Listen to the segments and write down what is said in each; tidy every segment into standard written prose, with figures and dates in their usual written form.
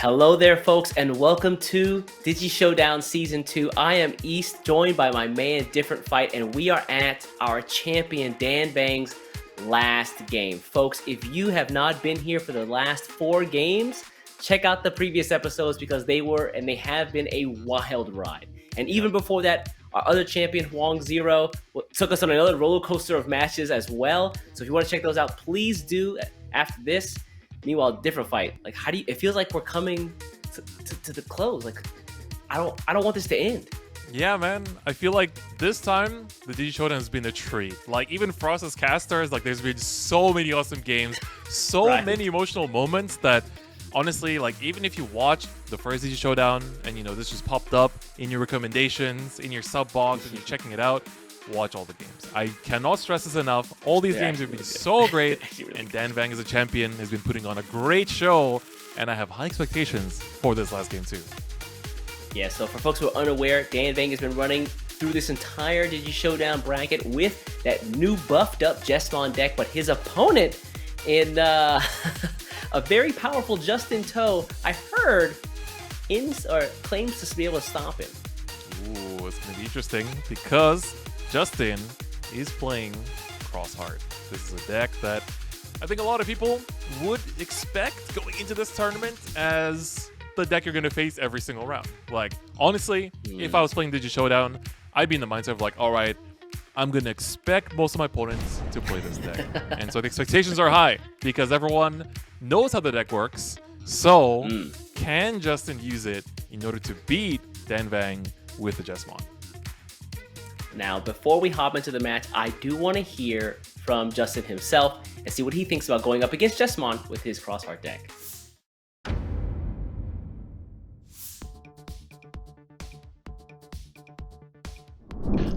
Hello there, folks, and welcome to Digi-Showdown Season 2. I am East, joined by my man, Different Fight, and we are at our champion, Dan Bang's last game. Folks, if you have not been here for the last 4 games, check out the previous episodes because they were and they have been a wild ride. And even before that, our other champion, Huang Zero, took us on another roller coaster of matches as well. So if you want to check those out, please do after this. Meanwhile, Different Fight. Like, how do you? It feels like we're coming to the close. Like, I don't want this to end. Yeah, man. I feel like this time the Digi-Showdown has been a treat. Like, even for us as casters, like, there's been so many awesome games, so many emotional moments that, honestly, like, even if you watched the first Digi-Showdown and this just popped up in your recommendations, in your sub box, and you're checking it out, watch all the games. I cannot stress this enough. All these games have been so great, and Dan Bang as a champion has been putting on a great show, and I have high expectations for this last game too. Yeah, so for folks who are unaware, Dan Bang has been running through this entire Digi-Showdown bracket with that new buffed up Jesmon deck, but his opponent in a very powerful Justin Toe, I heard, claims to be able to stop him. Ooh, it's going to be interesting because Justin is playing Crossheart. This is a deck that I think a lot of people would expect going into this tournament as the deck you're going to face every single round. Like, honestly, if I was playing Digi-Showdown, I'd be in the mindset of like, all right, I'm going to expect most of my opponents to play this deck. And so the expectations are high because everyone knows how the deck works. So can Justin use it in order to beat Dan Bang with the Jesmon? Now, before we hop into the match, I do want to hear from Justin himself and see what he thinks about going up against Jesmon with his Crossheart deck.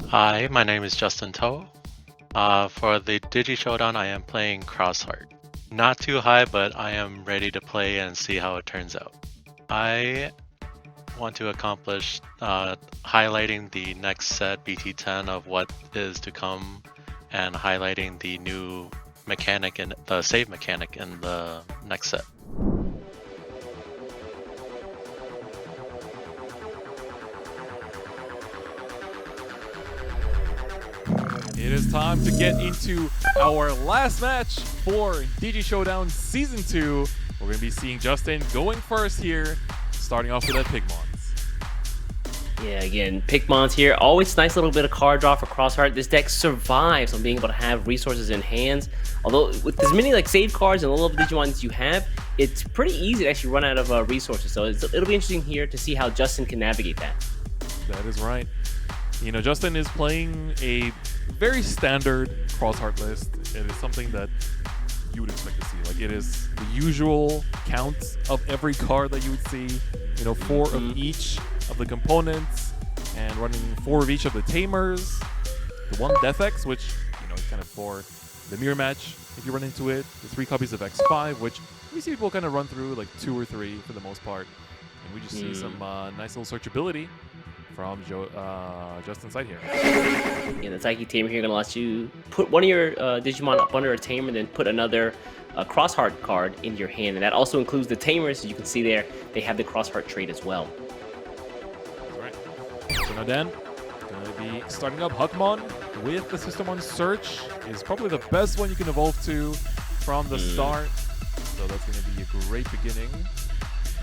Hi, my name is Justin Toe. For the Digi-Showdown, I am playing Crossheart. Not too high, but I am ready to play and see how it turns out. I want to accomplish highlighting the next set BT10 of what is to come and highlighting the new mechanic and the save mechanic in the next set. It is time to get into our last match for Digi-Showdown Season 2. We're going to be seeing Justin going first here, starting off with that Pigmons. Yeah, again, Pigmons here. Always nice little bit of card draw for Crossheart. This deck survives on being able to have resources in hands. Although, with as many like save cards and little Digimon as you have, it's pretty easy to actually run out of resources. So it'll be interesting here to see how Justin can navigate that. That is right. Justin is playing a very standard Crossheart list. It is something that you would expect to see. Like, it is the usual count of every card that you would see. 4 of each of the components, and running 4 of each of the tamers. The 1 Death X, which is kind of for the mirror match if you run into it. The 3 copies of X5, which we see people kind of run through like 2 or 3 for the most part. And we just see some nice little searchability from Justin's side here. Yeah, the Taiki tamer here gonna let you put one of your Digimon up under a tamer and then put another Crossheart card in your hand. And that also includes the tamers. As you can see there, they have the Crossheart trait as well. All right. So now Dan, gonna be starting up Huckmon with the System-on Search. Is probably the best one you can evolve to from the start. So that's gonna be a great beginning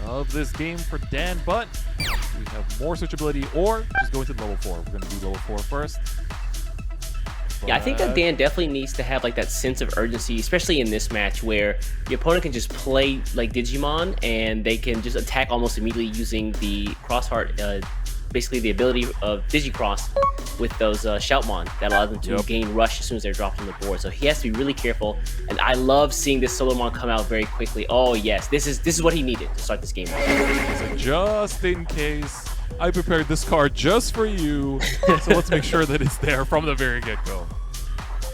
of this game for Dan, but we have more searchability or just go into level 4. We're going to do level 4 first. Yeah, I think that Dan definitely needs to have like that sense of urgency, especially in this match where the opponent can just play like Digimon and they can just attack almost immediately using the Crossheart, basically the ability of Digicross with those Shoutmon that allows them to gain rush as soon as they're dropped on the board. So he has to be really careful, and I love seeing this Solomon come out very quickly. Oh yes, this is what he needed to start this game off. He's like, just in case, I prepared this card just for you, so let's make sure that it's there from the very get-go.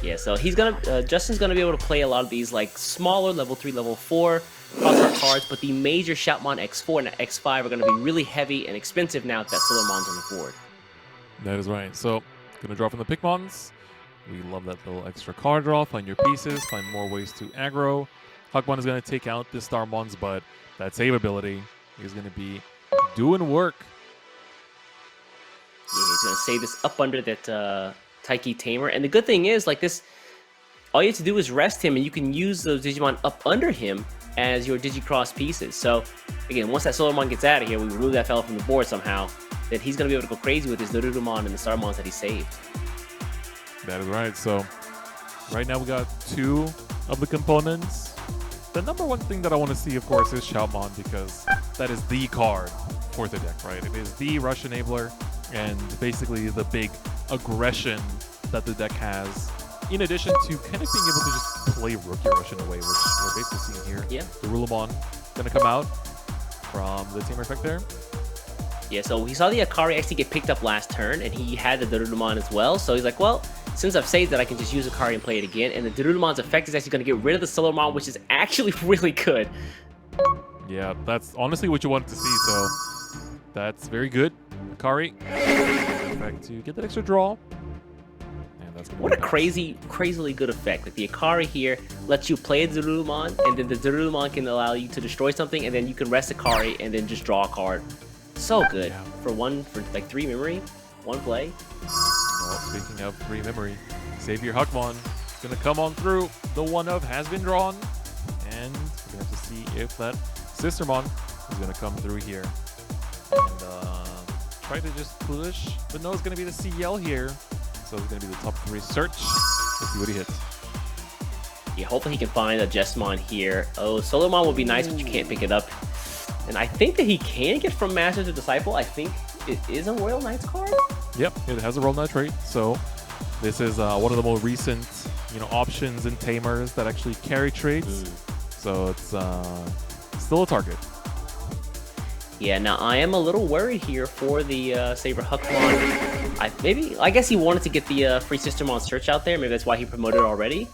Yeah, so he's gonna Justin's gonna be able to play a lot of these like smaller level 3, level 4 Crossheart cards, but the major Shoutmon X4 and X5 are gonna be really heavy and expensive now that Solomon's on the board. That is right. So, gonna draw from the Pigmons. We love that little extra card draw. Find your pieces, find more ways to aggro. Huckmon is gonna take out the Starmons, but that save ability is going to be doing work. Yeah, he's going to save this up under that Taiki Tamer. And the good thing is, like this, all you have to do is rest him, and you can use those Digimon up under him as your Digicross pieces. So, again, once that Solarmon gets out of here, we remove that fella from the board somehow, then he's going to be able to go crazy with his Dorudamon and the Starmons that he saved. That is right. So, right now we got 2 of the components. The number one thing that I want to see, of course, is Shoutmon, because that is the card for the deck, right? It is the rush enabler and basically the big aggression that the deck has, in addition to kind of being able to just play Rookie Rush in a way, which we're basically seeing here. Yeah. The Rulamon going to come out from the Tamer effect there. Yeah, so we saw the Akari actually get picked up last turn, and he had the Dorudamon as well, so he's like, well, since I've saved it, I can just use Akari and play it again, and the Dorudamon's effect is actually going to get rid of the Solarmon, which is actually really good. Yeah, that's honestly what you wanted to see, so that's very good. Akari, effect to get that extra draw. And that's What a crazily good effect. Like the Akari here lets you play a Dorudamon, and then the Dorudamon can allow you to destroy something, and then you can rest Akari and then just draw a card. So good. Yeah. For like 3 memory, 1 play. Well, speaking of 3 memory, Savior Huckmon is going to come on through. The 1-of has been drawn, and we're going to have to see if that Sistermon is going to come through here. And try to just push, but no, it's going to be the CL here. So it's going to be the top 3 search. Let's see what he hits. Yeah, hopefully he can find a Jessamon here. Oh, Solarmon would be nice, but you can't pick it up. And I think that he can get from Master to Disciple. I think it is a Royal Knights card. Yep, it has a Roll Knight trait. So this is one of the more recent, options and tamers that actually carry traits. So it's still a target. Yeah, now I am a little worried here for the Saber Huckmon. I guess he wanted to get the free Sistermon search out there. Maybe that's why he promoted it already.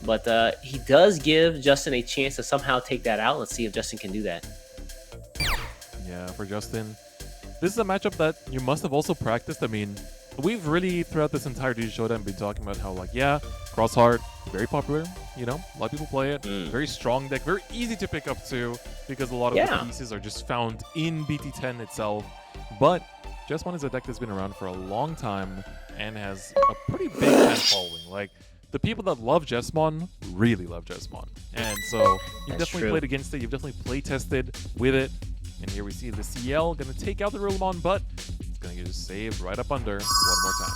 But he does give Justin a chance to somehow take that out. Let's see if Justin can do that. Yeah, for Justin, this is a matchup that you must have also practiced. I mean, we've really, throughout this entire DG Showdown, been talking about how, Crossheart, very popular, a lot of people play it. Very strong deck, very easy to pick up too, because a lot of the pieces are just found in BT10 itself. But Jessamon is a deck that's been around for a long time and has a pretty big fan following. The people that love Jessamon really love Jessamon. And so you've definitely played against it, you've definitely play tested with it. And here we see the CL going to take out the Rulamon, but it's going to get saved right up under one more time.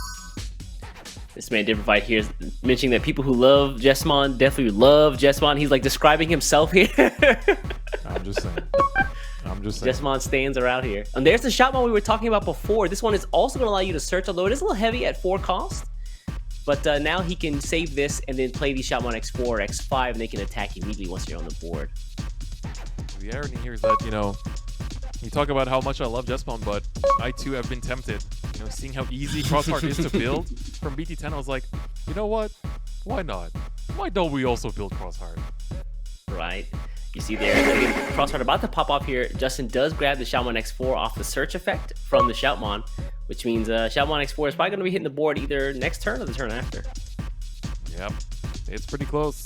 This man Different Fight here is mentioning that people who love Jessamon definitely love Jessamon. He's describing himself here. I'm just saying. Jessamon stands are out here. And there's the Shoutmon we were talking about before. This one is also going to allow you to search, although it is a little heavy at 4 cost. But now he can save this and then play the Shoutmon X4 or X5, and they can attack immediately once you're on the board. The irony here is that, you talk about how much I love Jessamon, but I too have been tempted. Seeing how easy Crossheart is to build from BT10, I was like, you know what? Why not? Why don't we also build Crossheart? Right. You see there, again, Crossheart about to pop off here. Justin does grab the Shoutmon X4 off the search effect from the Shoutmon, which means Shoutmon X4 is probably going to be hitting the board either next turn or the turn after. Yep. It's pretty close.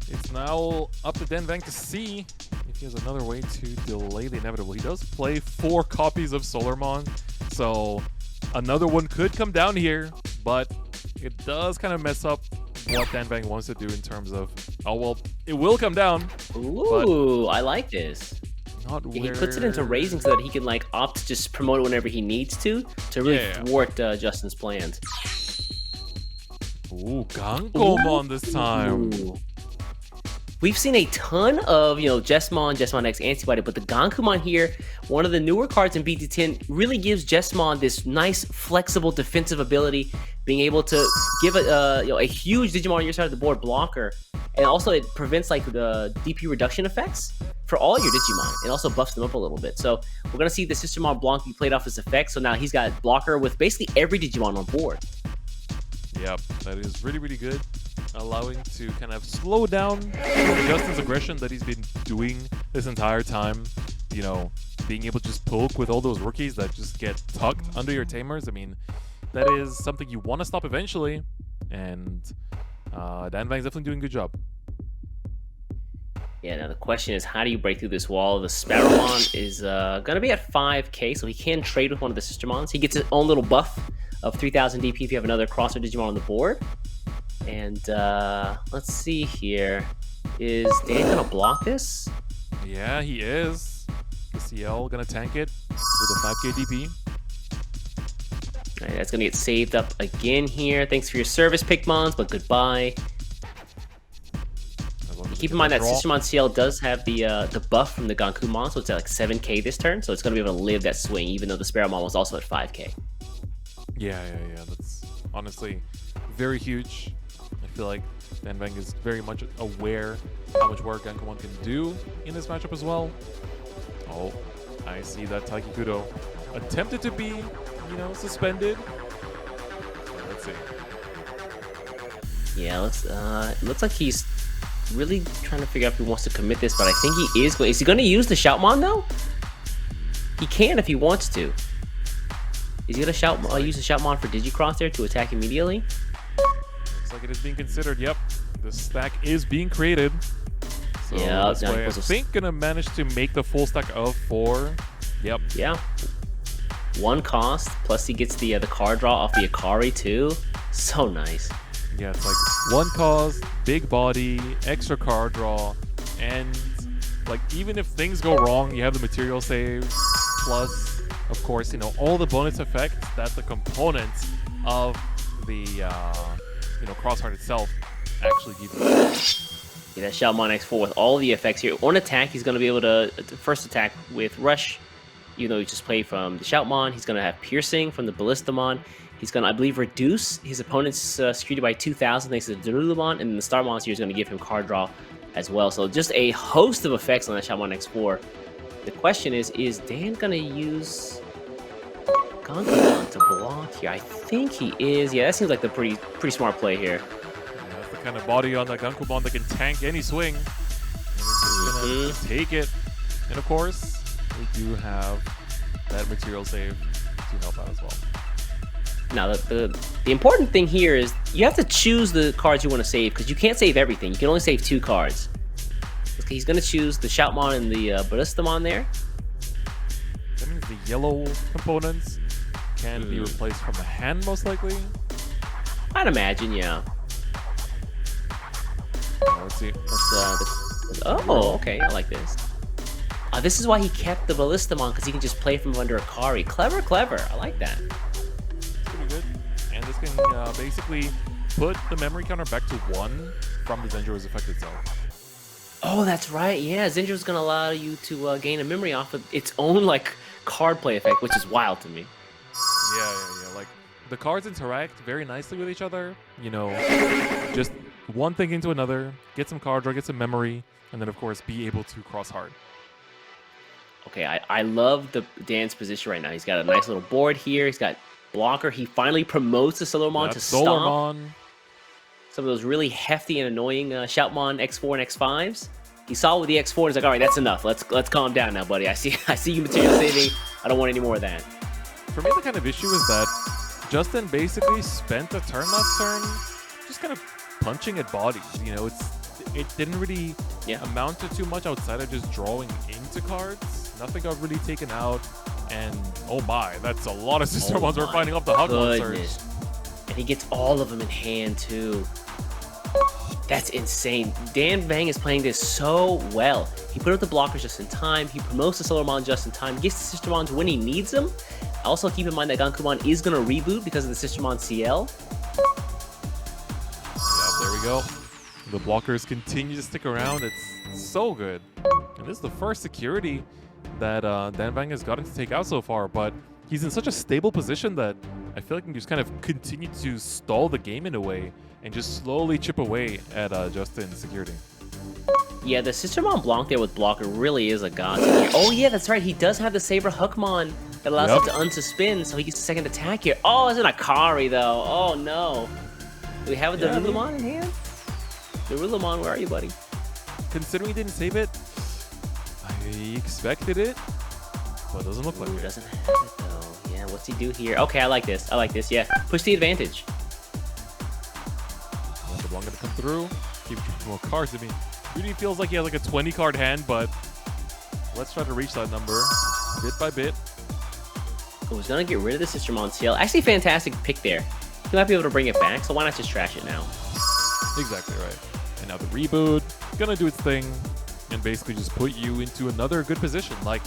It's now up to Denvang to see if he has another way to delay the inevitable. He does play 4 copies of Solarmon, so another one could come down here, but it does kind of mess up what Denvang wants to do in terms of, it will come down. Ooh, I like this. He puts it into raising so that he can opt to just promote it whenever he needs to really thwart Justin's plans. Ooh, Gankomon this time. Ooh. We've seen a ton of, Jessamon X Antibody, but the Gankumon here, one of the newer cards in BT10, really gives Jessamon this nice, flexible defensive ability, being able to give a huge Digimon on your side of the board blocker, and also it prevents the DP reduction effects for all your Digimon, and also buffs them up a little bit. So we're gonna see the Sistermon Blanc be played off his effect. So now he's got blocker with basically every Digimon on board. Yep, that is really, really good. Allowing to kind of slow down Justin's aggression that he's been doing this entire time. Being able to just poke with all those rookies that just get tucked under your tamers. I mean, that is something you want to stop eventually. And Danvang's definitely doing a good job. Yeah, now the question is, how do you break through this wall? The Sparrowmon is going to be at 5k, so he can trade with one of the Sistermons. He gets his own little buff of 3000 DP if you have another Crosser Digimon on the board. And let's see here. Is Dan going to block this? Yeah, he is. The CL going to tank it with a 5k DP. All right, that's going to get saved up again here. Thanks for your service, Pikmons, but goodbye. Keep in mind that Sistermon CL does have the buff from the Gankumon, so it's at like 7k this turn, so it's going to be able to live that swing, even though the Sparrowmon was also at 5k. Yeah. That's honestly very huge. I feel like Danbang is very much aware how much work Gankumon can do in this matchup as well. Oh, I see that Taiki Kudo attempted to be, suspended. Let's see. Yeah, it looks like he's really trying to figure out if he wants to commit this, but I think he is. But is he going to use the Shoutmon though? He can if he wants to. Is he going to use the Shoutmon for Digicross there to attack immediately? Looks like it is being considered. Yep, the stack is being created. So yeah, that's why I think gonna manage to make the full stack of 4. Yep. Yeah. 1 cost plus he gets the card draw off the Akari too. So nice. Yeah, it's like 1 cost, big body, extra card draw, and like even if things go wrong, you have the material save, plus of course all the bonus effects that the components of the Crossheart itself actually give you. Yeah, that Shoutmon X4 with all the effects here. On attack, he's going to be able to first attack with Rush, even though he just played from the Shoutmon. He's going to have Piercing from the Ballistamon. He's going to, I believe, reduce his opponent's security by 2,000 thanks to the Darulumon, and then the Star Monster is going to give him card draw as well. So just a host of effects on that Shoutmon X4. The question is Dan going to use Gankumon to block here? I think he is. Yeah, that seems like the pretty smart play here. Yeah, that's the kind of body on that Gankumon that can tank any swing. And he's just gonna take it. And of course, we do have that material save to help out as well. Now, the important thing here is you have to choose the cards you want to save, because you can't save everything. You can only save 2 cards. Okay, he's going to choose the Shoutmon and the Ballistamon there. That means the yellow components can be replaced from the hand, most likely. I'd imagine, yeah. Let's see. Okay, I like this. This is why he kept the Ballistamon, because he can just play from under Akari. Clever. I like that. Pretty good. And this can basically put the memory counter back to 1 from the Zenjo's effect itself. Oh, that's right. Yeah, Zenjo's going to allow you to gain a memory off of its own card play effect, which is wild to me. Yeah. Like, the cards interact very nicely with each other. Just one thing into another, get some card draw, get some memory, and then, of course, be able to cross hard. Okay, I love Dan's position right now. He's got a nice little board here. He's got blocker. He finally promotes the Solarmon to stomp some of those really hefty and annoying Shoutmon X4 and X5s. He saw with the X4 and he's like, all right, that's enough. Let's calm down now, buddy. I see you material saving. I don't want any more of that. For me, the kind of issue is that Justin basically spent a turn last turn just kind of punching at bodies. It didn't really amount to too much outside of just drawing into cards. Nothing got really taken out, and oh my, that's a lot of Sistermons we're finding off the Hug Monsters. And he gets all of them in hand too. That's insane. Dan Bang is playing this so well. He put up the blockers just in time. He promotes the Solarmon just in time. Gets the Sistermons when he needs them. Also keep in mind that Gankumon is going to reboot because of the Sistermon CL. Yeah, there we go. The blockers continue to stick around. It's so good. And this is the first security that Dan Bang has gotten to take out so far, but he's in such a stable position that I feel like he can just kind of continue to stall the game in a way and just slowly chip away at Justin's security. Yeah, the Sistermon Blanc there with blocker really is a god. Oh yeah, that's right. He does have the Saber Hookmon that allows him to unsuspend, so he gets a second attack here. Oh, it's an Akari though. Oh no. Do we have a Darulumon in hand? Darulumon, where are you, buddy? Considering he didn't save it, I expected it, but it doesn't look like it. Doesn't have it though. Yeah, what's he do here? Okay, I like this. Yeah, push the advantage. The Blanc gonna come through. Keep more cards to me. Really feels like he has like a 20 card hand, but let's try to reach that number bit by bit. I was gonna get rid of the Sistermon seal. Actually, fantastic pick there. He might be able to bring it back, so why not just trash it now? Exactly right. And now the reboot, gonna do its thing, and basically just put you into another good position. Like,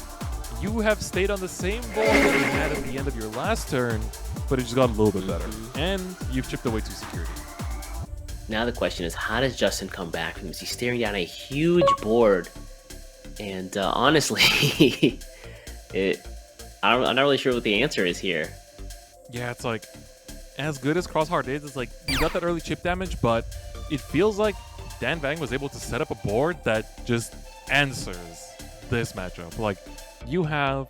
you have stayed on the same board that you had at the end of your last turn, but it just got a little bit better. And you've chipped away 2 security. Now the question is, how does Justin come back from this? He's staring down a huge board. And honestly, I'm not really sure what the answer is here. Yeah, it's like, as good as Crossheart is, it's like, you got that early chip damage, but it feels like Dan Bang was able to set up a board that just answers this matchup. Like, you have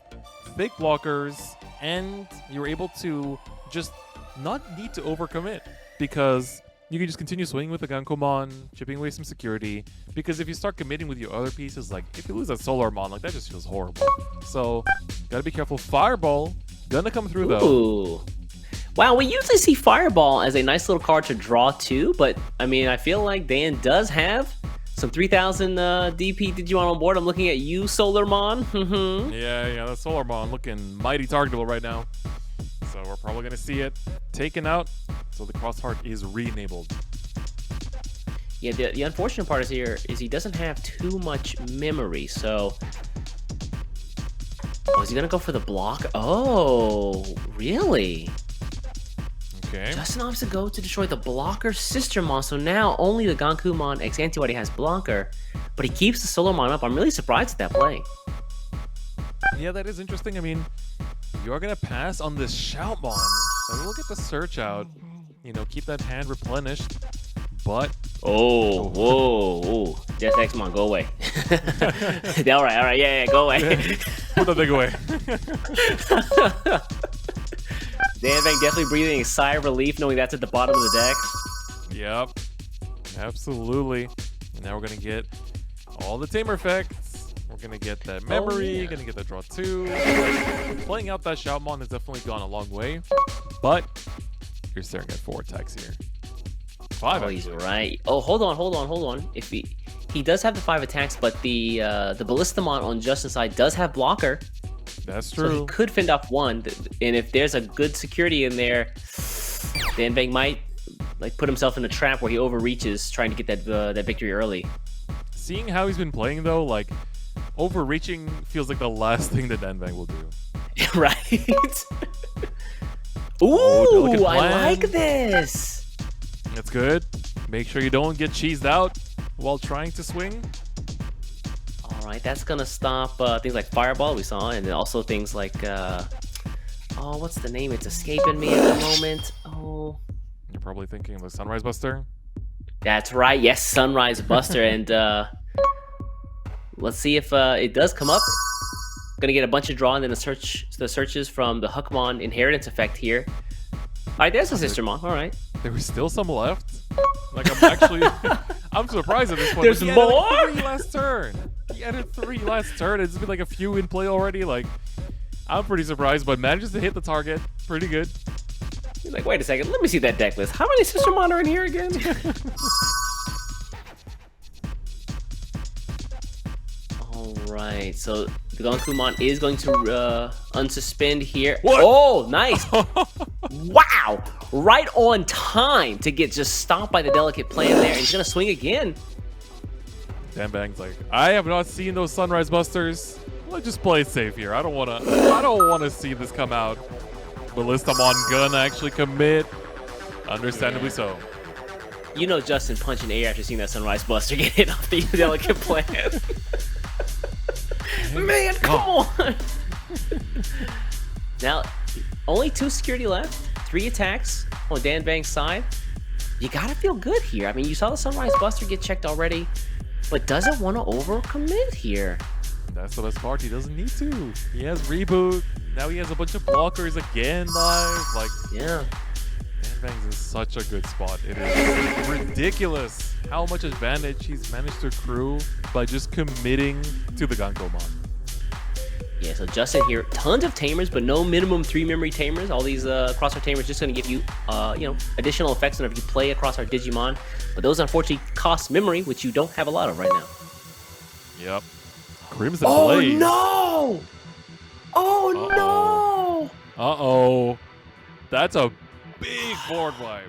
fake blockers, and you're able to just not need to overcommit, because you can just continue swinging with the Gankomon, chipping away some security, because if you start committing with your other pieces, like, if you lose that Solarmon, like, that just feels horrible. So, gotta be careful. Fireball, gonna come through, though. Ooh. Wow, we usually see Fireball as a nice little card to draw too, but I mean, I feel like Dan does have some 3000 DP Digimon on board. I'm looking at you, Solarmon. Yeah, that Solarmon looking mighty targetable right now. So we're probably going to see it taken out, so the Crossheart is re-enabled. Yeah, the unfortunate part is here is he doesn't have too much memory, so... Oh, is he going to go for the block? Oh, really? Okay. Justin opts to go to destroy the blocker Sistermon, so now only the Gankumon X Antibody has blocker, but he keeps the Solarmon up. I'm really surprised at that play. Yeah, that is interesting. I mean, you're going to pass on this Shoutmon, and we'll get the search out, you know, keep that hand replenished, but... Oh, whoa. Just Xmon, go away. all right, yeah, go away. Put that thing away. Dan Bang definitely breathing a sigh of relief knowing that's at the bottom of the deck. Yep, absolutely. And now we're going to get all the tamer effects. We're going to get that memory, going to get that draw 2. Playing out that Shoutmon has definitely gone a long way, but you're staring at 4 attacks here. 5, oh, he's right. Oh, hold on. If he does have the 5 attacks, but the Ballistamon on Justin's side does have blocker. That's true. So he could fend off 1, and if there's a good security in there, Dan Bang might like put himself in a trap where he overreaches trying to get that victory early. Seeing how he's been playing though, like overreaching feels like the last thing that Dan Bang will do. Right? Ooh, I like this. That's good. Make sure you don't get cheesed out while trying to swing. Alright, that's gonna stop things like Fireball we saw, and then also things like, oh, what's the name? It's escaping me at the moment. Oh. You're probably thinking of the Sunrise Buster? That's right, yes, Sunrise Buster, and let's see if it does come up. Gonna get a bunch of draw, and then the searches from the Huckmon inheritance effect here. Alright, there's a Sistermon, alright. There was still some left? Like, I'm surprised at this point. There's more? Like 3 last turn. He added 3 last turn. It's been like a few in play already. Like, I'm pretty surprised, but manages to hit the target. Pretty good. You're like, wait a second, let me see that deck list. How many Sistermon are in here again? Alright, so the Gankumon is going to unsuspend here. What? Oh, nice! Wow! Right on time to get just stopped by the delicate plan there. And he's going to swing again. Dan Bang's like, I have not seen those Sunrise Busters. Let's just play it safe here. I don't wanna see this come out. Ballistamon gonna actually commit. Understandably so. You know Justin punching air after seeing that Sunrise Buster get hit off the delicate plan. Man, come on! Now, only 2 security left. 3 attacks on Dan Bang's side. You gotta feel good here. I mean, you saw the Sunrise Buster get checked already, but doesn't want to overcommit here. That's the best part. He doesn't need to. He has reboot. Now he has a bunch of blockers again live. Like, yeah. Dan Bang's in such a good spot. It is ridiculous how much advantage he's managed to accrue by just committing to the Gankomon. Yeah, so Justin here, tons of tamers, but no minimum 3 memory tamers. All these crosshair tamers just going to give you, additional effects whenever you play a crosshair Digimon. But those unfortunately cost memory, which you don't have a lot of right now. Yep. Crimson Blaze. No! Oh no! Uh-oh. That's a big board wipe.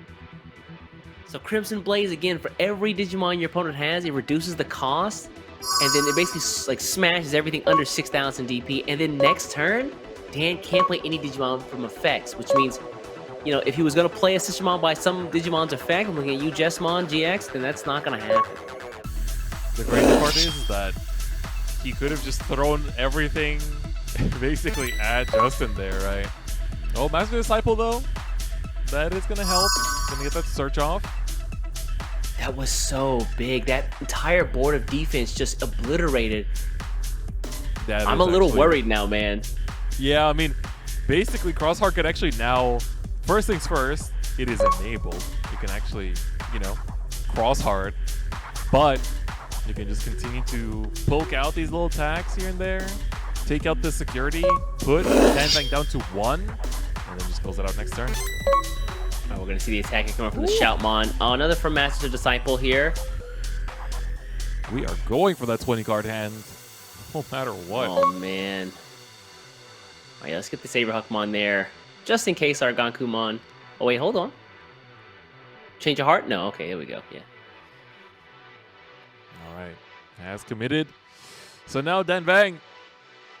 So Crimson Blaze, again, for every Digimon your opponent has, it reduces the cost. And then it basically like smashes everything under 6,000 DP. And then next turn, Dan can't play any Digimon from effects, which means, if he was going to play a Digimon by some Digimon's effect, I'm looking at you, Jessmon, GX, then that's not going to happen. The crazy part is that he could have just thrown everything basically at Justin there, right? Oh, Master Disciple, though. That is going to help. Going to get that search off. That was so big. That entire board of defense just obliterated. I'm a little worried now, man. Yeah, I mean, basically, Crossheart could actually now, first things first, it is enabled. You can actually, Crossheart, but you can just continue to poke out these little attacks here and there, take out the security, put Danbang down to 1, and then just close it out next turn. Oh, we're going to see the attack coming from the Shoutmon. Oh, another from Master Disciple here. We are going for that 20 card hand, no matter what. Oh, man. All right, let's get the Saber Huckmon there, just in case our Gankumon. Oh, wait, hold on. Change of heart? No, okay, there we go, yeah. All right, has committed. So now Danbang,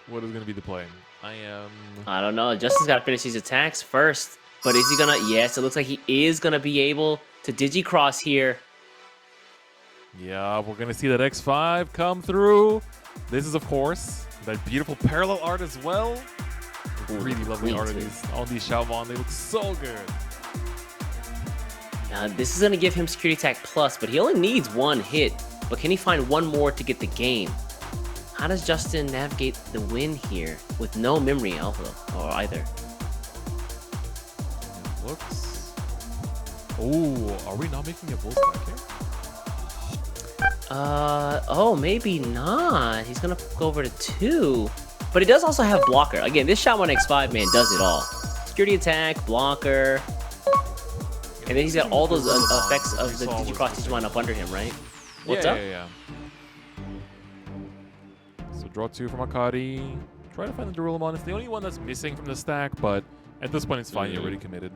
what is going to be the play? I don't know. Justin's got to finish these attacks first. But is he going to? Yes, it looks like he is going to be able to Digi-Cross here. Yeah, we're going to see that X5 come through. This is, of course, that beautiful parallel art as well. Really lovely art of all these Shoutmon. They look so good. Now, this is going to give him Security Attack Plus, but he only needs 1 hit. But can he find 1 more to get the game? How does Justin navigate the win here with no memory alpha or either? Looks. Oh, are we not making a full stack here? Oh, maybe not. He's gonna go over to 2, but he does also have blocker. Again, this Shoutmon X5 man does it all: security attack, blocker, and then he's got all those effects of the Digi-Cross Digimon up under him, right? What's up? Yeah. So draw 2 from Akari. Try to find the Darulamon. It's the only one that's missing from the stack, but at this point, it's fine. You're already committed.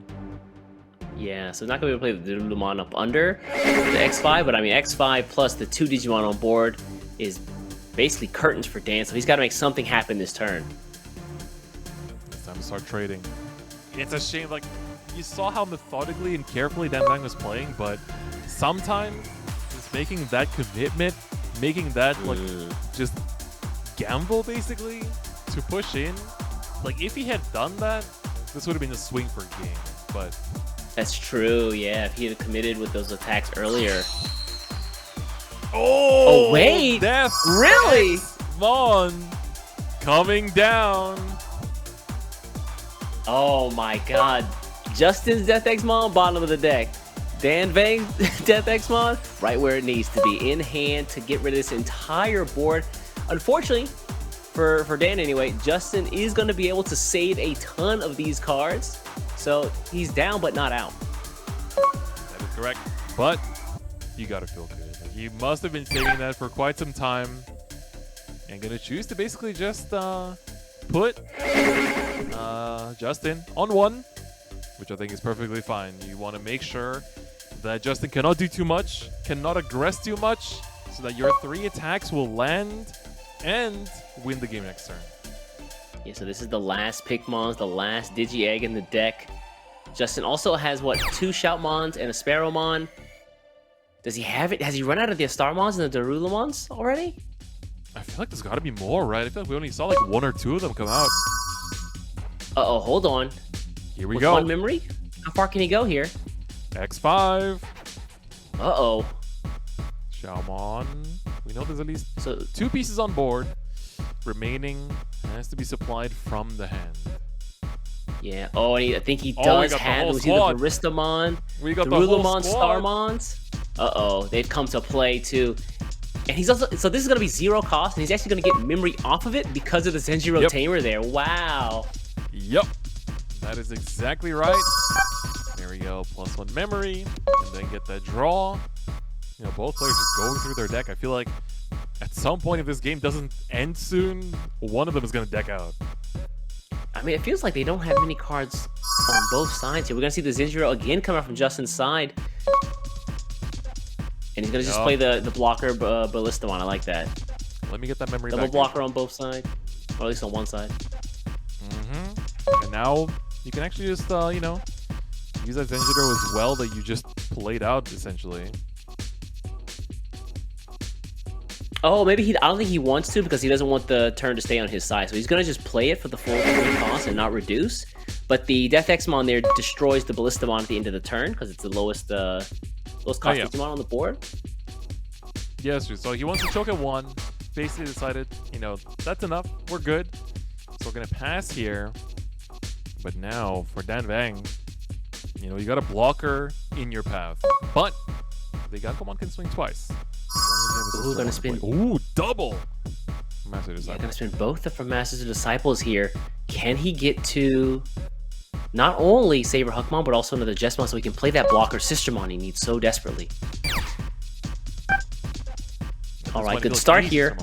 Yeah, so not going to be able to play the Digimon up under the X5, but I mean, X5 plus the 2 Digimon on board is basically curtains for Dan, so he's got to make something happen this turn. It's time to start trading. It's a shame, like, you saw how methodically and carefully Danbang was playing, but sometimes just making that commitment, making that, like, just gamble, basically, to push in. Like, if he had done that, this would have been a swing for a game, but... That's true, yeah, if he had committed with those attacks earlier. Oh, wait! Death really? Vaughn coming down. Oh my god. Justin's Death X-Mon, bottom of the deck. Danbang's Death X-Mon, right where it needs to be, in hand to get rid of this entire board. Unfortunately, for Dan anyway, Justin is going to be able to save a ton of these cards. So he's down but not out. That is correct. But you gotta feel good. Like, you must have been saving that for quite some time. And gonna choose to basically just put Justin on 1, which I think is perfectly fine. You want to make sure that Justin cannot do too much, cannot aggress too much, so that your 3 attacks will land and win the game next turn. Yeah, so this is the last Pikmons, the last Digi-Egg in the deck. Justin also has, what, 2 Shoutmons and a Sparrowmon. Does he have it? Has he run out of the Starmons and the Darulamons already? I feel like there's got to be more, right? I feel like we only saw like 1 or 2 of them come out. Uh-oh, hold on. Here we With go. 1 memory? How far can he go here? X5. Uh-oh. Xiaomon. We know there's at least 2 pieces on board. Remaining has to be supplied from the hand. Yeah. Oh, and I think he does have it. Was either Baristamon, we got the whole Darulamon, squad. Starmons. Uh-oh. They've come to play, too. And he's also, so this is going to be 0 cost, and he's actually going to get memory off of it because of the Zenjiro Tamer there. Wow. Yep. That is exactly right. There we go. +1 memory, and then get that draw. You know, both players just going through their deck. I feel like at some point, if this game doesn't end soon, one of them is going to deck out. I mean, it feels like they don't have many cards on both sides here. We're going to see the Zenjiro again come out from Justin's side. And he's going to just play the blocker Ballistamon. I like that. Let me get that memory Double back blocker on both sides. Or at least on one side. And now you can actually just, you know, use that Zenjiro as well that you just played out, essentially. Oh, maybe I don't think he wants to because he doesn't want the turn to stay on his side. So he's going to just play it for the full cost and not reduce. But the Death Exmon there destroys the Ballistamon at the end of the turn because it's the lowest cost Digimon on the board. Yes, so he wants to choke at 1. Basically decided, you know, that's enough. We're good. So we're going to pass here. But now, for Dan Bang, you know, you got a blocker in your path. But the Gankomon can swing twice. Ooh, gonna spin. Ooh, double! Master Disciple. Yeah, gonna spin both from Masters of Disciples here. Can he get to not only Saber Huckmon, but also another Jessmon so he can play that blocker Sistermon he needs so desperately? Alright, good start here.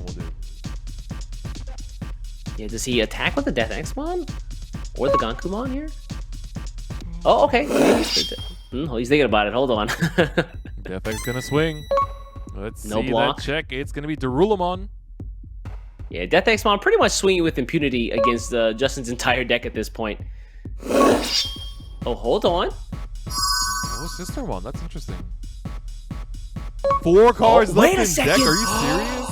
Yeah, does he attack with the Death Exmon? Or the Gankumon here? Oh, okay. He's thinking about it. Hold on. Death X gonna swing. Let's no see block. That check. It's gonna be Darulamon. Yeah, Death Exmon pretty much swinging with impunity against Justin's entire deck at this point. Oh, hold on. Oh, Sistermon. That's interesting. 4 cards left in deck. Are you serious?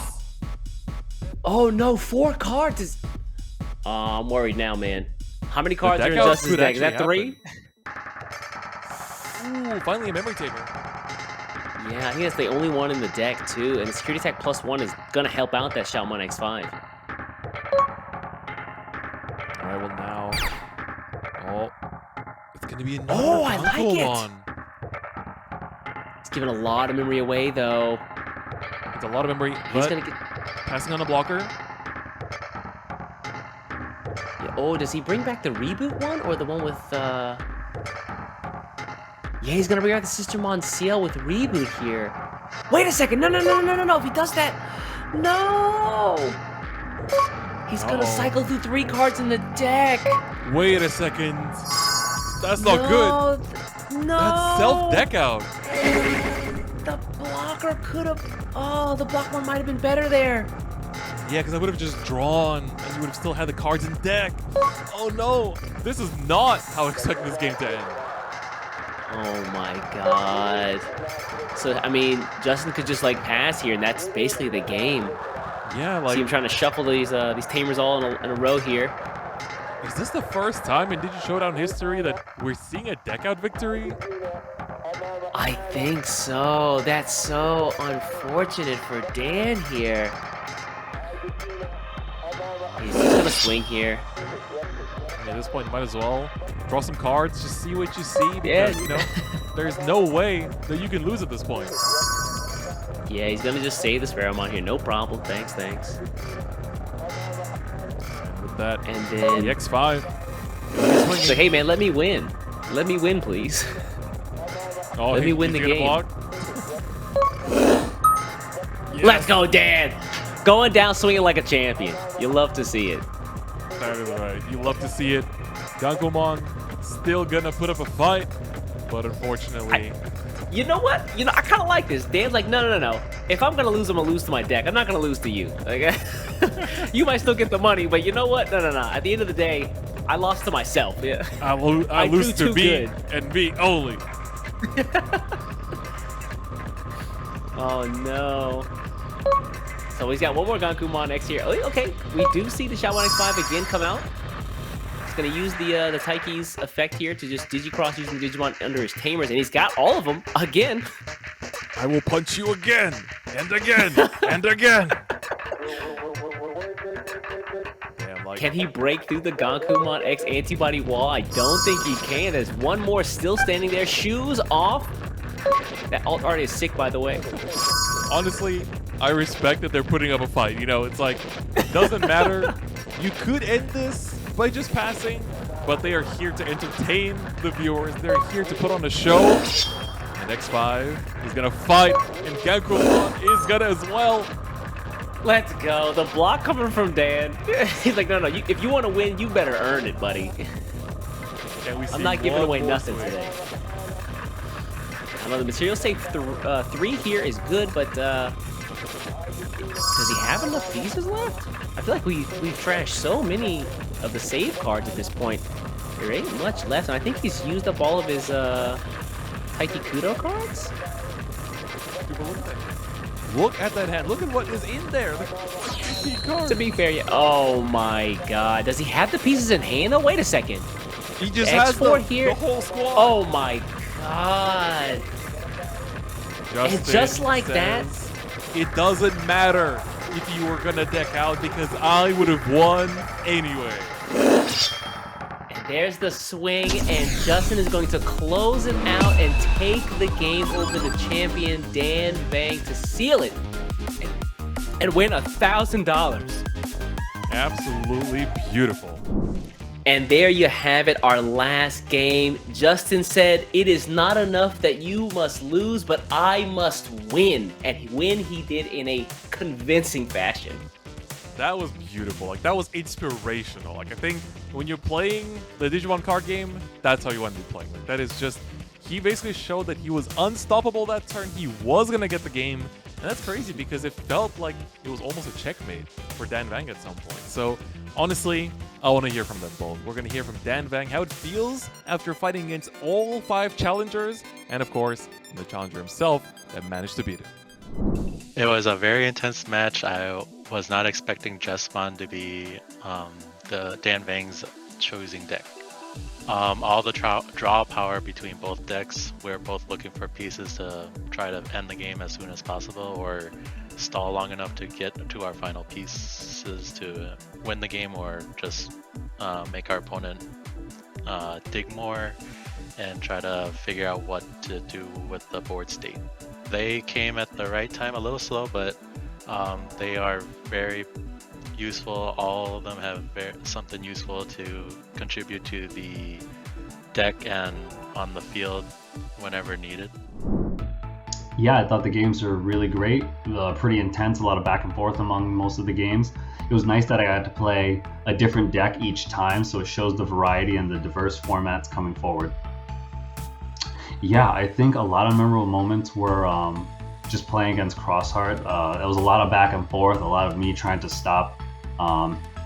Oh no, 4 cards is. I'm worried now, man. How many cards are in Justin's deck? Is that 3? Ooh, finally a memory tamer. Yeah, I think that's the only one in the deck too, and the security attack +1 is gonna help out that Xiaomon X5. Alright, well now. Oh, it's gonna be another I like it! It's giving a lot of memory away though. It's a lot of memory. He's gonna get passing on a blocker. Yeah, oh, does he bring back the reboot one or the one with Yeah, he's gonna bring out the Sistermon CL with reboot here. Wait a second! No! If he does that, no! He's gonna cycle through 3 cards in the deck. Wait a second. That's not good. No. That's self-deck out. The blocker could have. Oh, the block one might have been better there. Yeah, because I would have just drawn, and you would have still had the cards in deck. Oh no! This is not how I expect this game to end. Oh my god. So, I mean, Justin could just, like, pass here, and that's basically the game. Yeah, like... See him trying to shuffle these Tamers all in a row here. Is this the first time in Digi-Showdown history that we're seeing a deck-out victory? I think so. That's so unfortunate for Dan here. He's just gonna swing here. At this point, you might as well draw some cards, just see what you see, because, you know, there's no way that you can lose at this point. Yeah, he's gonna just save the Sparrowmon here. No problem. Thanks. And with that, and then the X5. So, hey, man, let me win. Let me win, please. Oh, let me win the game. Yes. Let's go, Dan! Going down swinging like a champion. You love to see it. That is right. You love to see it. Gankomon still gonna put up a fight, but unfortunately... You know what? You know, I kind of like this. Dan's like, no. If I'm gonna lose, I'm gonna lose to my deck. I'm not gonna lose to you. Okay? You might still get the money, but you know what? No. At the end of the day, I lost to myself. Yeah. I lose to me and me only. Oh no. So he's got one more Gankumon X here. Oh, okay, we do see the Xiaomon X5 again come out. He's gonna use the Taiki's effect here to just Digicross using Digimon under his Tamers, and he's got all of them again. I will punch you again, and again, and again. Damn, like... Can he break through the Gankumon X antibody wall? I don't think he can. There's one more still standing there. Shoes off. That alt art is sick, by the way. honestly, I respect that they're putting up a fight. You know, it's like, doesn't matter. You could end this by just passing, but they are here to entertain the viewers. They're here to put on a show. And X5 is gonna fight, and Gakurumon is gonna as well. Let's go. The block coming from Dan. He's like, no, if you want to win, you better earn it, buddy. I'm not giving away nothing today. I know the material save 3 here is good, but does he have enough pieces left? I feel like we've trashed so many of the save cards at this point. There ain't much left, and I think he's used up all of his Taiki Kudo cards. Look at that hand. Look at what is in there. The 50 cards. To be fair, yeah. Oh my God. Does he have the pieces in hand? though? Wait a second. He just has the whole squad. Oh my God. And just like that, it doesn't matter if you were gonna deck out because I would have won anyway. And there's the swing, and Justin is going to close it out and take the game over the champion Dan Vang to seal it and win $1,000. Absolutely beautiful. And there you have it, our last game. Justin said, it is not enough that you must lose, but I must win. And win he did in a convincing fashion. That was beautiful. Like, that was inspirational. Like, I think when you're playing the Digimon card game, that's how you want to be playing. Like, that is just, he basically showed that he was unstoppable that turn. He was going to get the game. And that's crazy because it felt like it was almost a checkmate for Dan Vang at some point. So, honestly, I want to hear from them both. We're going to hear from Dan Vang how it feels after fighting against all 5 challengers, and of course, the challenger himself that managed to beat him. It was a very intense match. I was not expecting Jesmon to be the Dan Vang's choosing deck. All the draw power between both decks, we're both looking for pieces to try to end the game as soon as possible or stall long enough to get to our final pieces to win the game, or just make our opponent dig more and try to figure out what to do with the board state. They came at the right time, a little slow, but they are very useful. All of them have something useful to contribute to the deck and on the field whenever needed. Yeah, I thought the games were really great, pretty intense, a lot of back and forth among most of the games. It was nice that I got to play a different deck each time, so it shows the variety and the diverse formats coming forward. Yeah, I think a lot of memorable moments were just playing against Crossheart. It was a lot of back and forth, a lot of me trying to stop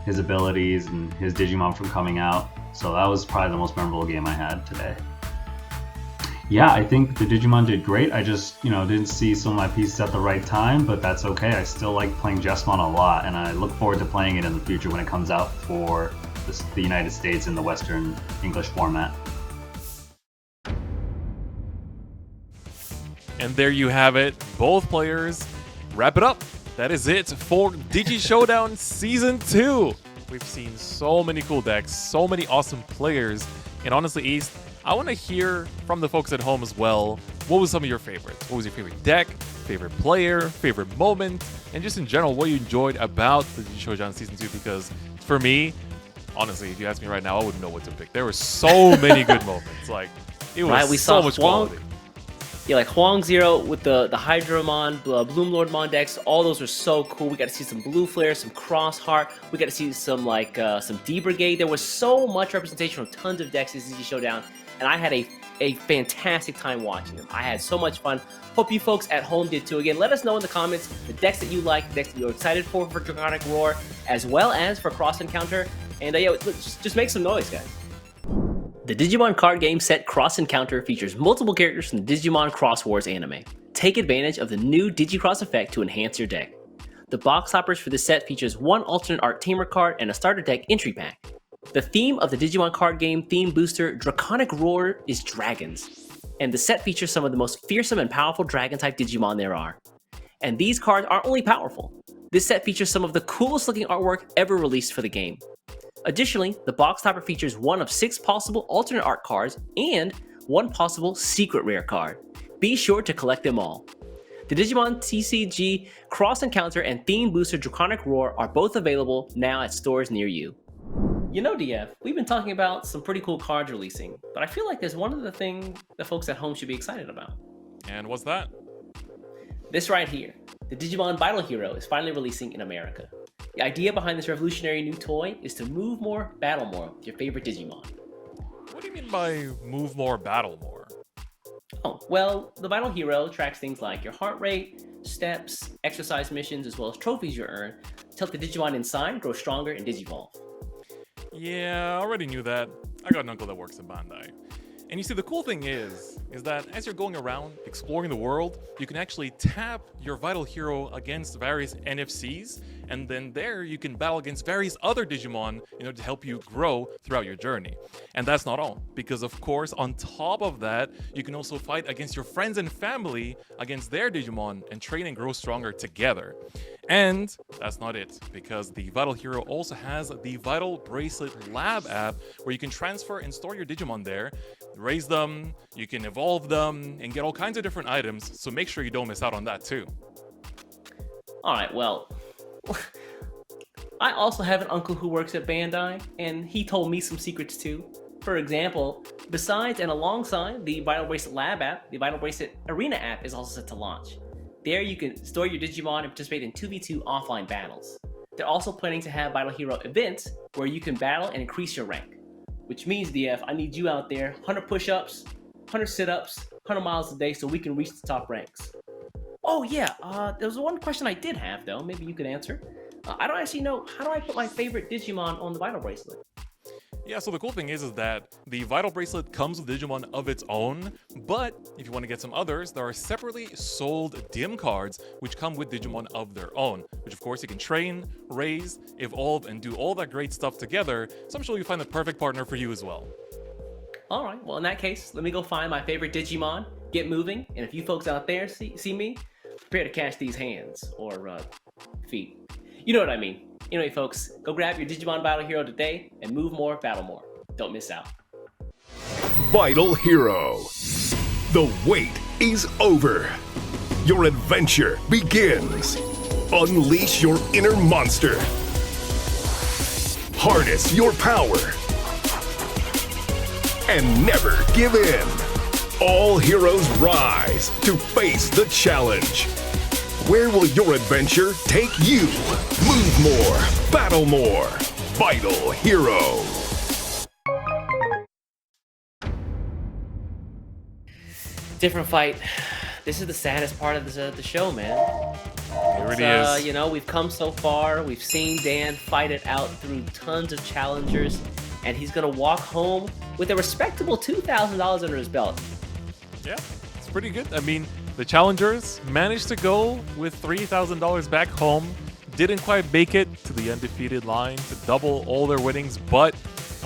his abilities and his Digimon from coming out. So that was probably the most memorable game I had today. Yeah, I think the Digimon did great. I just, didn't see some of my pieces at the right time, but that's okay. I still like playing Jesmon a lot, and I look forward to playing it in the future when it comes out for the United States in the Western English format. And there you have it. Both players wrap it up. That is it for Digi-SHOWDOWN Season 2. We've seen so many cool decks, so many awesome players, and honestly, East, I want to hear from the folks at home as well. What was some of your favorites? What was your favorite deck, favorite player, favorite moment, and just in general, what you enjoyed about the Digi-SHOWDOWN Season 2? Because for me, honestly, if you ask me right now, I wouldn't know what to pick. There were so many good moments. Like, it was so much quality. Yeah, like Huang Zero with the Hydramon, Bloomlord Mon decks, all those were so cool. We got to see some Blue Flare, some Crossheart. We got to see some some D-Brigade. There was so much representation from tons of decks in Digi-SHOWDOWN, and I had a fantastic time watching them. I had so much fun. Hope you folks at home did too. Again, let us know in the comments the decks that you like, the decks that you're excited for Draconic Roar, as well as for Cross Encounter. And yeah, just make some noise, guys. The Digimon Card Game set Cross Encounter features multiple characters from the Digimon Cross Wars anime. Take advantage of the new Digicross effect to enhance your deck. The box hoppers for this set features 1 alternate art tamer card and a starter deck entry pack. The theme of the Digimon Card Game theme booster Draconic Roar is dragons, and the set features some of the most fearsome and powerful dragon-type Digimon there are. And these cards aren't only powerful. This set features some of the coolest looking artwork ever released for the game. Additionally, the box topper features 1 of 6 possible alternate art cards and 1 possible secret rare card. Be sure to collect them all. The Digimon TCG Cross Encounter and Theme Booster Draconic Roar are both available now at stores near you. You know, DF, we've been talking about some pretty cool cards releasing, but I feel like there's one other thing that folks at home should be excited about. And what's that? This right here. The Digimon Battle Hero is finally releasing in America. The idea behind this revolutionary new toy is to move more, battle more with your favorite Digimon. What do you mean by move more, battle more? Oh, well, the Battle Hero tracks things like your heart rate, steps, exercise missions, as well as trophies you earn to help the Digimon inside grow stronger and digivolve. Yeah, I already knew that. I got an uncle that works at Bandai. And you see, the cool thing is that as you're going around exploring the world, you can actually tap your Vital Hero against various NFCs, and then there you can battle against various other Digimon, to help you grow throughout your journey. And that's not all, because of course, on top of that, you can also fight against your friends and family against their Digimon and train and grow stronger together. And that's not it, because the Vital Hero also has the Vital Bracelet Lab app where you can transfer and store your Digimon there, raise them, you can evolve them, and get all kinds of different items, so make sure you don't miss out on that too. Alright, well, I also have an uncle who works at Bandai, and he told me some secrets too. For example, besides and alongside the Vital Bracelet Lab app, the Vital Bracelet Arena app is also set to launch. There you can store your Digimon and participate in 2v2 offline battles. They're also planning to have Vital Hero events where you can battle and increase your rank. Which means, DF, I need you out there, 100 push-ups, 100 sit-ups, 100 miles a day so we can reach the top ranks. Oh yeah, there was one question I did have though, maybe you could answer. I don't actually know, how do I put my favorite Digimon on the Vital Bracelet? Yeah, so the cool thing is that the Vital Bracelet comes with Digimon of its own, but if you want to get some others, there are separately sold DIM cards which come with Digimon of their own, which of course you can train, raise, evolve, and do all that great stuff together, so I'm sure you'll find the perfect partner for you as well. Alright, well in that case, let me go find my favorite Digimon, get moving, and if you folks out there see me, prepare to catch these hands, or feet. You know what I mean. Anyway, folks, go grab your Digimon Battle Hero today and move more, battle more. Don't miss out. Vital Hero. The wait is over. Your adventure begins. Unleash your inner monster. Harness your power. And never give in. All heroes rise to face the challenge. Where will your adventure take you? Move more, battle more. Vital Hero. Different fight. This is the saddest part of the show, man. It really is. We've come so far. We've seen Dan fight it out through tons of challengers, and he's gonna walk home with a respectable $2,000 under his belt. Yeah, it's pretty good. I mean, the challengers managed to go with $3,000 back home, didn't quite make it to the undefeated line to double all their winnings, but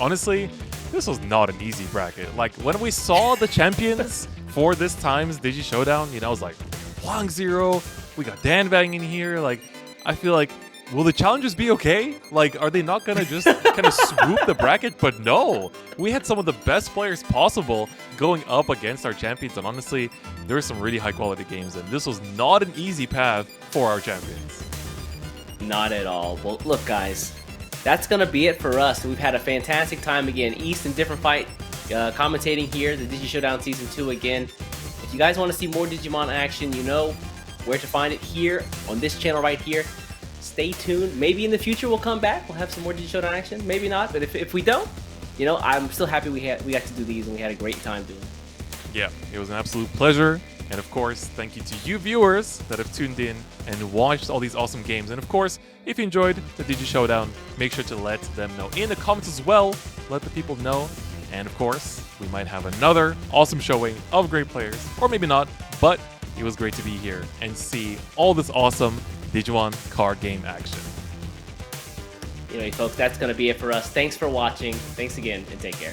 honestly, this was not an easy bracket. Like, when we saw the champions for this time's Digi-Showdown, I was like, Huang Zero, we got Dan Bang in here, like, I feel like, will the challengers be okay? Like, are they not gonna just kind of swoop the bracket? But no, we had some of the best players possible going up against our champions, and honestly, there were some really high quality games, and this was not an easy path for our champions. Not at all. Well, look, guys, that's gonna be it for us. We've had a fantastic time again. East and Different Fight commentating here, the Digi-Showdown Season 2 again. If you guys want to see more Digimon action, you know where to find it here on this channel right here. Stay tuned. Maybe in the future we'll come back. We'll have some more Digi-Showdown action. Maybe not, but if we don't, I'm still happy we got to do these and we had a great time doing it. Yeah, it was an absolute pleasure. And of course, thank you to you viewers that have tuned in and watched all these awesome games. And of course, if you enjoyed the Digi-Showdown, make sure to let them know in the comments as well. Let the people know. And of course, we might have another awesome showing of great players, or maybe not, but it was great to be here and see all this awesome Digimon card game action. Anyway, folks, that's going to be it for us. Thanks for watching. Thanks again, and take care.